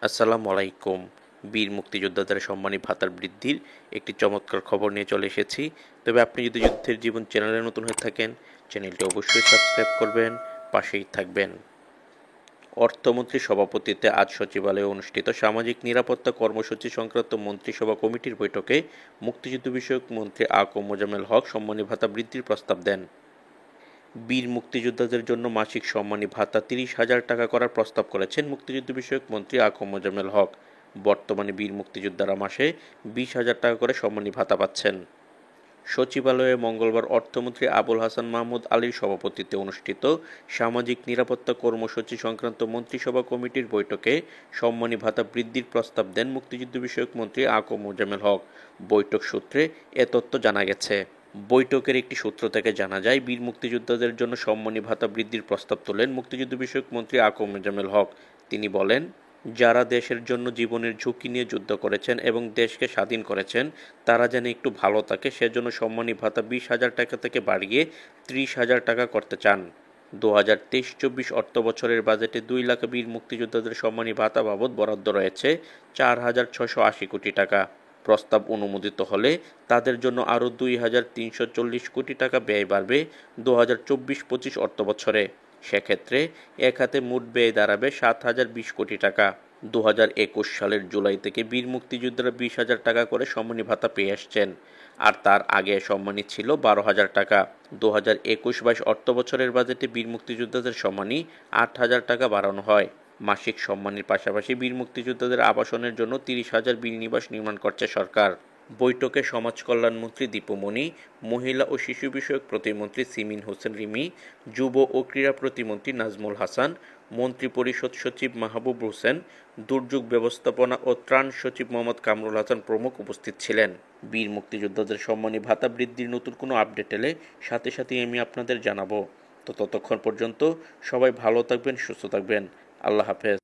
আসসালামু আলাইকুম। বীর মুক্তিযোদ্ধাদের সম্মানী ভাতার বৃদ্ধির একটি চমৎকার খবর নিয়ে চলে এসেছি। তবে আপনি যদি যুদ্ধের জীবন চ্যানেলে নতুন হয়ে থাকেন, চ্যানেলটি অবশ্যই সাবস্ক্রাইব করবেন, পাশেই থাকবেন। অর্থমন্ত্রীর সভাপতিত্বে আজ সচিবালয়ে অনুষ্ঠিত সামাজিক নিরাপত্তা কর্মসূচি সংক্রান্ত মন্ত্রিসভা কমিটির বৈঠকে মুক্তিযুদ্ধ বিষয়ক মন্ত্রী মোজাম্মেল হক সম্মানী ভাতা বৃদ্ধির প্রস্তাব দেন। বীর মুক্তিযোদ্ধাদের জন্য মাসিক সম্মানী ভাতা ৩০,০০০ টাকা করার প্রস্তাব করেছেন মুক্তিযুদ্ধ বিষয়ক মন্ত্রী মোজাম্মেল হক। বর্তমানে বীর মুক্তিযোদ্ধারা মাসে ২০,০০০ টাকা করে সম্মানী ভাতা পাচ্ছেন। সচিবালয়ে মঙ্গলবার অর্থমন্ত্রী আবুল হাসান মাহমুদ আলীর সভাপতিত্বে অনুষ্ঠিত সামাজিক নিরাপত্তা কর্মসূচি সংক্রান্ত মন্ত্রিসভা কমিটির বৈঠকে সম্মানী ভাতা বৃদ্ধির প্রস্তাব দেন মুক্তিযুদ্ধ বিষয়ক মন্ত্রী মোজাম্মেল হক। বৈঠক সূত্রে এ তথ্য জানা গেছে। বৈঠকের একটি সূত্র থেকে জানা যায়, বীর মুক্তিযোদ্ধাদের জন্য সম্মানী ভাতা বৃদ্ধির প্রস্তাব তোলেন মুক্তিযুদ্ধ বিষয়ক মন্ত্রী মোজাম্মেল হক। তিনি বলেন, যারা দেশের জন্য জীবনের ঝুঁকি নিয়ে যুদ্ধ করেছেন এবং দেশকে স্বাধীন করেছেন, তারা যেন একটু ভালো থাকে সেজন্য সম্মানী ভাতা ২০,০০০ টাকা থেকে বাড়িয়ে ৩০,০০০ টাকা করতে চান। ২০২৩-২৪ অর্থবছরের বাজেটে ২ লাখ বীর মুক্তিযোদ্ধাদের সম্মানী ভাতা বাবদ বরাদ্দ রয়েছে ৪,৬৮০ কোটি টাকা। প্রস্তাব অনুমোদিত হলে তাদের জন্য আরও ২,৩৪০ কোটি টাকা ব্যয় বাড়বে ২০২৪-২৫ অর্থবছরে। সেক্ষেত্রে এক হাতে মোট ব্যয় দাঁড়াবে ৭,০২০ কোটি টাকা। ২০২১ সালের জুলাই থেকে বীর মুক্তিযোদ্ধারা ২০,০০০ টাকা করে সম্মানী ভাতা পেয়ে আসছেন, আর তার আগে সম্মানী ছিল ১২,০০০ টাকা। ২০২১-২২ অর্থবছরের বাজেটে বীর মুক্তিযোদ্ধাদের সম্মানী ৮,০০০ টাকা বাড়ানো হয়। মাসিক সম্মানীর পাশাপাশি বীর মুক্তিযোদ্ধাদের আবাসনের জন্য ৩০,০০০ বীর নিবাস নির্মাণ করছে সরকার। বৈঠকে সমাজ কল্যাণমন্ত্রী দীপু মনি, মহিলা ও শিশু বিষয়ক প্রতিমন্ত্রী সিমিন হোসেন রিমি, যুব ও ক্রীড়া প্রতিমন্ত্রী নাজমুল হাসান, মন্ত্রিপরিষদ সচিব মাহবুব হোসেন, দুর্যোগ ব্যবস্থাপনা ও ত্রাণ সচিব মোহাম্মদ কামরুল হাসান প্রমুখ উপস্থিত ছিলেন। বীর মুক্তিযোদ্ধাদের সম্মানী ভাতা বৃদ্ধির নতুন কোনো আপডেট এলে সাথে সাথে আমি আপনাদের জানাবো। তো ততক্ষণ পর্যন্ত সবাই ভালো থাকবেন, সুস্থ থাকবেন। আল্লাহ হাফেজ।